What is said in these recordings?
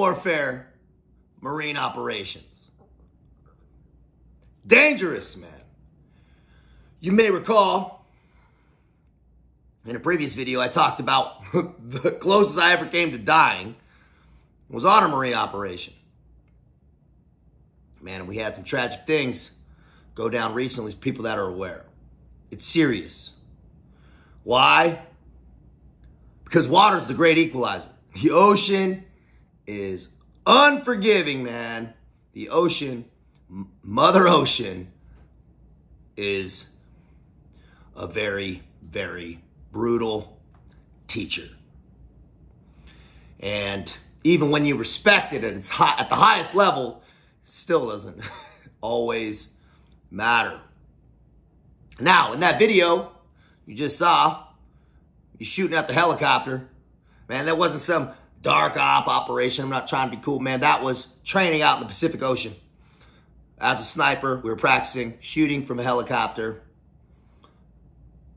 warfare marine operations. Dangerous, man. You may recall in a previous video I talked about the closest I ever came to dying was on a marine operation. Man, we had some tragic things go down recently, people that are aware. It's serious. Why? Because water's the great equalizer. The ocean is unforgiving, man. The ocean, Mother Ocean, is a very, very brutal teacher. And even when you respect it at the highest level, it still doesn't always matter. Now, in that video you just saw, you shooting at the helicopter. Man, that wasn't some dark operation. I'm not trying to be cool, man. That was training out in the Pacific Ocean. As a sniper, we were practicing shooting from a helicopter.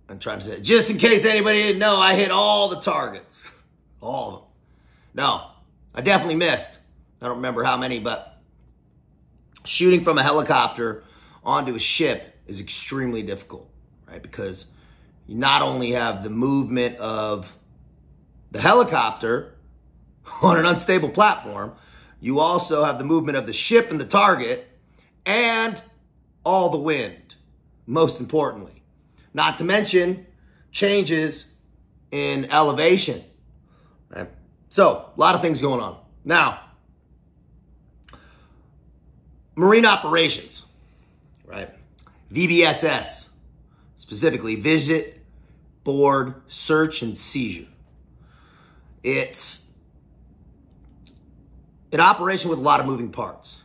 I'm trying to say, just in case anybody didn't know, I hit all the targets. All of them. No, I definitely missed. I don't remember how many, but shooting from a helicopter onto a ship is extremely difficult, right? Because you not only have the movement of the helicopter on an unstable platform, you also have the movement of the ship and the target and all the wind, most importantly. Not to mention changes in elevation. Right? So, a lot of things going on. Now, marine operations, right? VBSS, specifically Visit, Board, Search, and Seizure. It's an operation with a lot of moving parts.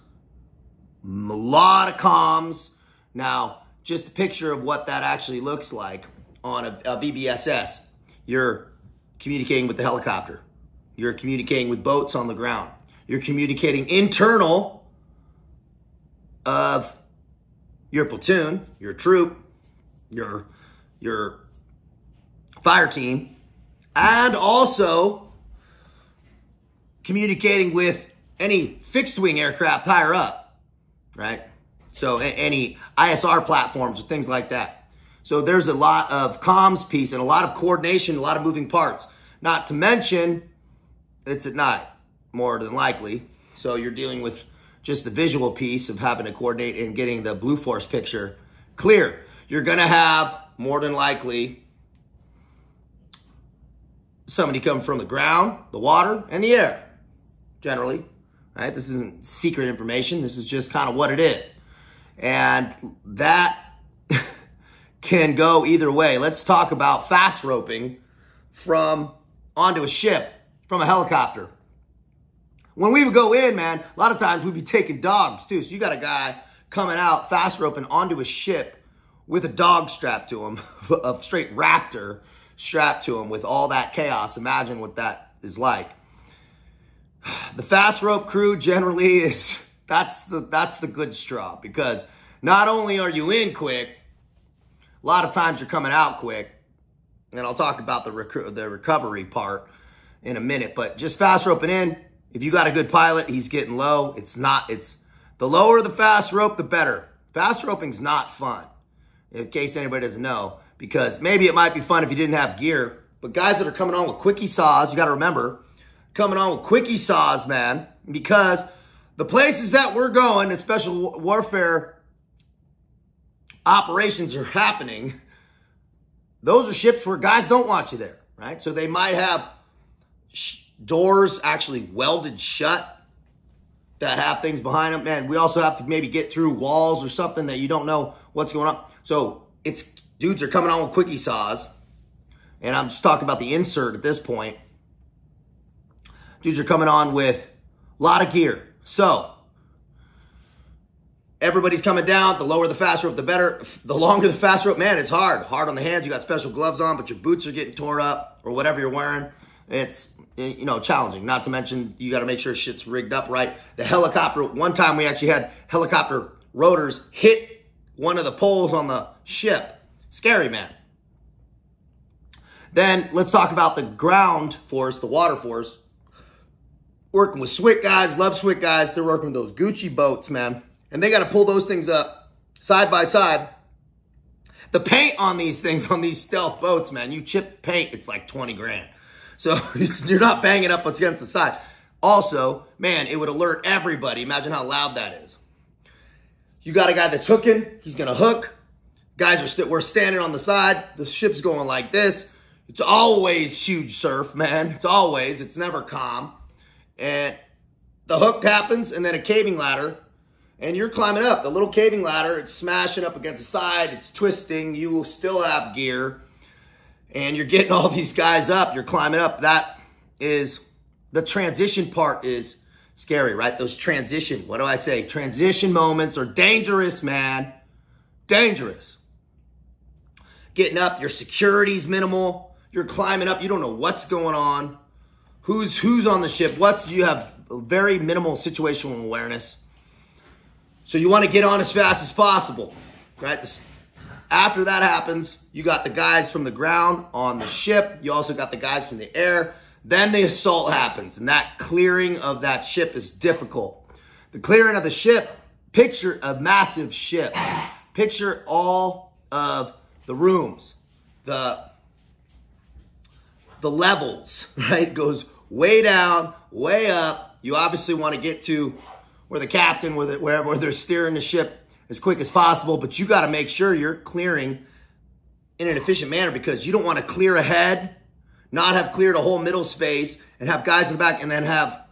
A lot of comms. Now, just a picture of what that actually looks like on a VBSS. You're communicating with the helicopter. You're communicating with boats on the ground. You're communicating internal of your platoon, your troop, your fire team, and also communicating with any fixed wing aircraft higher up, right? So any ISR platforms or things like that. So there's a lot of comms piece and a lot of coordination, a lot of moving parts. Not to mention, it's at night, more than likely. So you're dealing with just the visual piece of having to coordinate and getting the Blue Force picture clear. You're going to have, more than likely, somebody come from the ground, the water, and the air, generally. Right? This isn't secret information. This is just kind of what it is. And that can go either way. Let's talk about fast roping from onto a ship from a helicopter. When we would go in, man, a lot of times we'd be taking dogs too. So you got a guy coming out fast roping onto a ship with a dog strapped to him, a straight raptor strapped to him with all that chaos. Imagine what that is like. The fast rope crew generally is, that's the good straw, because not only are you in quick, a lot of times you're coming out quick. And I'll talk about the recovery part in a minute, but just fast roping in, if you got a good pilot, he's getting low. It's the lower the fast rope, the better. Fast roping's not fun, in case anybody doesn't know, because maybe it might be fun if you didn't have gear, but guys that are coming on with quickie saws, you got to remember, coming on with quickie saws, man, because the places that we're going and special warfare operations are happening, those are ships where guys don't want you there, right? So they might have doors actually welded shut that have things behind them. Man, we also have to maybe get through walls or something that you don't know what's going on. So it's dudes are coming on with quickie saws, and I'm just talking about the insert at this point. Dudes are coming on with a lot of gear. So everybody's coming down. The lower the fast rope, the better. The longer the fast rope, man, it's hard. Hard on the hands. You got special gloves on, but your boots are getting tore up or whatever you're wearing. It's, you know, challenging. Not to mention, you got to make sure shit's rigged up right. The helicopter, one time we actually had helicopter rotors hit one of the poles on the ship. Scary, man. Then let's talk about the ground force, the water force. working with SWIT guys, love SWIT guys. They're working with those Gucci boats, man. And they got to pull those things up side by side. The paint on these things, on these stealth boats, man, you chip paint, it's like 20 grand. So you're not banging up against the side. Also, man, it would alert everybody. Imagine how loud that is. You got a guy that's hooking. He's going to hook. Guys we're standing on the side. The ship's going like this. It's always huge surf, man. It's never calm. And the hook happens, and then a caving ladder, and you're climbing up. The little caving ladder, it's smashing up against the side. It's twisting. You will still have gear, and you're getting all these guys up. You're climbing up. That is, the transition part is scary, right? Those transition, what do I say? Transition moments are dangerous, man. Dangerous. Getting up, your security's minimal. You're climbing up. You don't know what's going on. Who's on the ship? You have very minimal situational awareness. So you want to get on as fast as possible, right? After that happens, you got the guys from the ground on the ship. You also got the guys from the air. Then the assault happens, and that clearing of that ship is difficult. The clearing of the ship, picture a massive ship. Picture all of the rooms, the levels, right? Goes way down, way up. You obviously want to get to where the captain, wherever they're steering the ship as quick as possible, but you got to make sure you're clearing in an efficient manner, because you don't want to clear ahead, not have cleared a whole middle space, and have guys in the back, and then have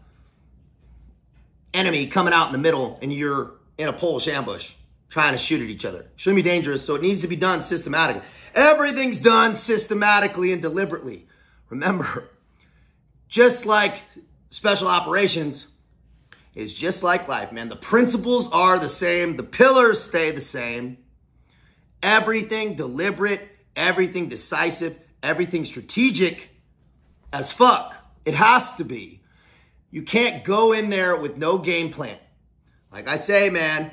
enemy coming out in the middle, and you're in a Polish ambush trying to shoot at each other. Shouldn't be dangerous, so it needs to be done systematically. Everything's done systematically and deliberately. Remember, just like special operations, it's just like life, man. The principles are the same. The pillars stay the same. Everything deliberate, everything decisive, everything strategic as fuck. It has to be. You can't go in there with no game plan. Like I say, man,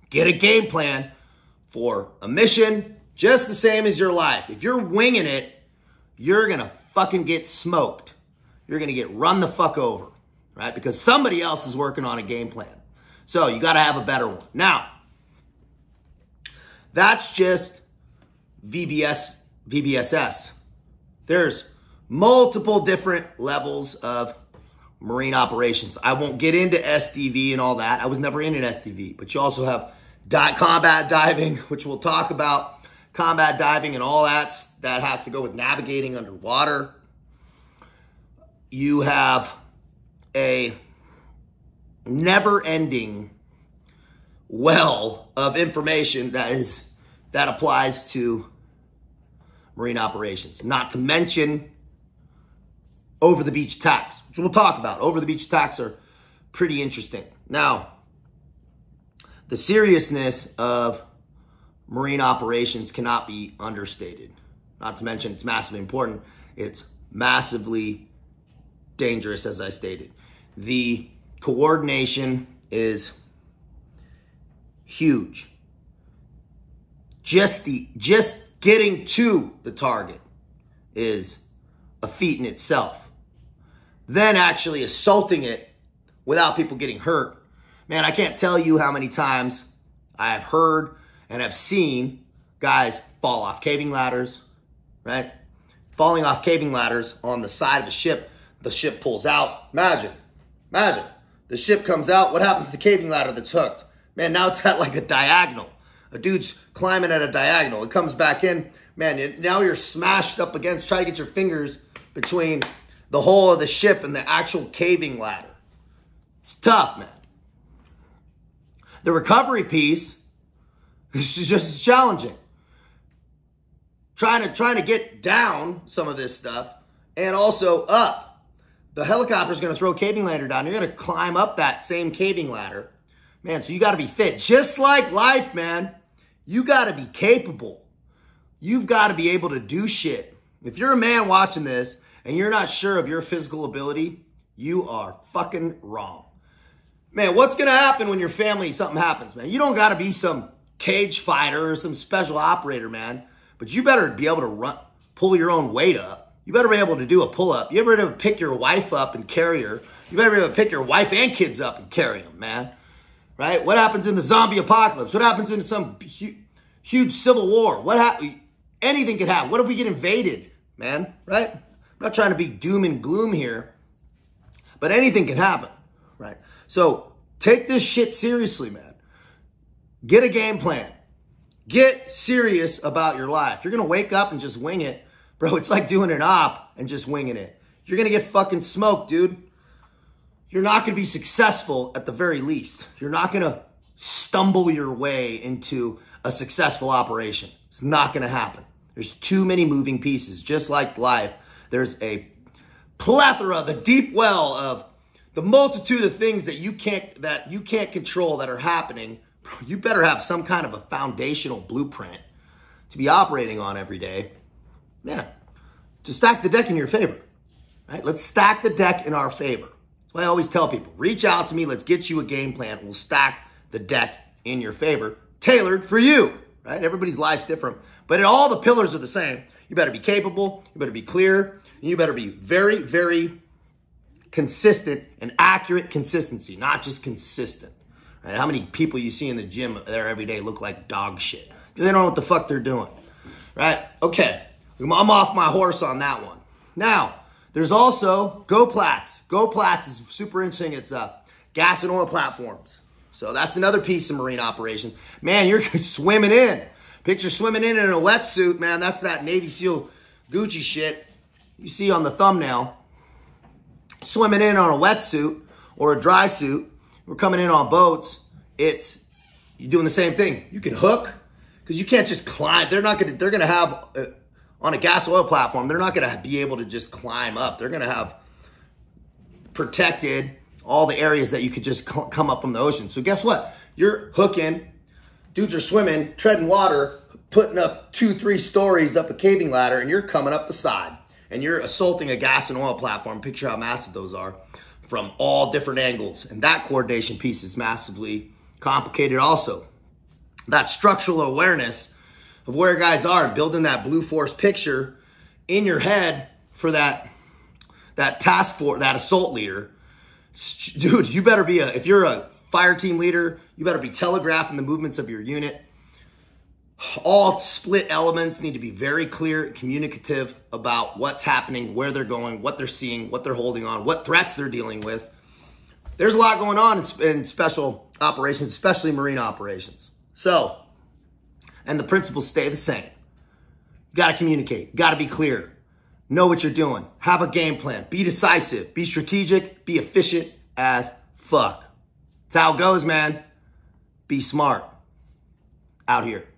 get a game plan for a mission just the same as your life. If you're winging it, you're going to fucking get smoked. You're going to get run the fuck over, right? Because somebody else is working on a game plan. So you got to have a better one. Now, that's just VBSS. There's multiple different levels of marine operations. I won't get into SDV and all that. I was never in an SDV. But you also have combat diving, which we'll talk about. Combat diving and all that has to go with navigating underwater. You have a never-ending well of information that applies to marine operations. Not to mention over-the-beach attacks, which we'll talk about. Over-the-beach attacks are pretty interesting. Now, the seriousness of marine operations cannot be understated. Not to mention it's massively important. It's massively dangerous, as I stated. The coordination is huge. Just getting to the target is a feat in itself. Then actually assaulting it without people getting hurt. Man, I can't tell you how many times I have heard and have seen guys fall off caving ladders, right? Falling off caving ladders on the side of a ship. The ship pulls out. Imagine. The ship comes out. What happens to the caving ladder that's hooked? Man, now it's at like a diagonal. A dude's climbing at a diagonal. It comes back in. Man, now you're smashed up against. Try to get your fingers between the hull of the ship and the actual caving ladder. It's tough, man. The recovery piece is just as challenging. Trying to get down some of this stuff and also up. The helicopter's going to throw a caving ladder down. You're going to climb up that same caving ladder. Man, so you got to be fit. Just like life, man. You got to be capable. You've got to be able to do shit. If you're a man watching this and you're not sure of your physical ability, you are fucking wrong. Man, what's going to happen when your family, something happens, man? You don't got to be some cage fighter or some special operator, man. But you better be able to pull your own weight up. You better be able to do a pull-up. You better be able to pick your wife up and carry her. You better be able to pick your wife and kids up and carry them, man. Right? What happens in the zombie apocalypse? What happens in some huge civil war? Anything could happen. What if we get invaded, man? Right? I'm not trying to be doom and gloom here, but anything can happen, right? So take this shit seriously, man. Get a game plan. Get serious about your life. You're going to wake up and just wing it. Bro, it's like doing an op and just winging it. You're going to get fucking smoked, dude. You're not going to be successful at the very least. You're not going to stumble your way into a successful operation. It's not going to happen. There's too many moving pieces. Just like life, there's a plethora, the deep well of the multitude of things that you can't control that are happening. You better have some kind of a foundational blueprint to be operating on every day. Man, to stack the deck in your favor, right? Let's stack the deck in our favor. That's why I always tell people, reach out to me. Let's get you a game plan. We'll stack the deck in your favor, tailored for you, right? Everybody's life's different, but all the pillars are the same. You better be capable. You better be clear. And you better be very, very consistent and accurate consistency, not just consistent. Right? How many people you see in the gym there every day look like dog shit? They don't know what the fuck they're doing, right? Okay. I'm off my horse on that one. Now, there's also GoPlats. GoPlats is super interesting. It's gas and oil platforms. So that's another piece of marine operations. Man, you're swimming in. Picture swimming in a wetsuit, man. That's that Navy SEAL Gucci shit you see on the thumbnail. Swimming in on a wetsuit or a dry suit. We're coming in on boats. You're doing the same thing. You can hook because you can't just climb. They're going to have... on a gas oil platform, they're not going to be able to just climb up. They're going to have protected all the areas that you could just come up from the ocean. So guess what? You're hooking, dudes are swimming, treading water, putting up 2-3 stories up a caving ladder, and you're coming up the side. And you're assaulting a gas and oil platform. Picture how massive those are from all different angles. And that coordination piece is massively complicated also. That structural awareness of where guys are, building that blue force picture in your head for that task force, that assault leader. Dude, you better be if you're a fire team leader, you better be telegraphing the movements of your unit. All split elements need to be very clear and communicative about what's happening, where they're going, what they're seeing, what they're holding on, what threats they're dealing with. There's a lot going on in special operations, especially marine operations. So, and the principles stay the same. You got to communicate. You got to be clear. Know what you're doing. Have a game plan. Be decisive. Be strategic. Be efficient as fuck. That's how it goes, man. Be smart. Out here.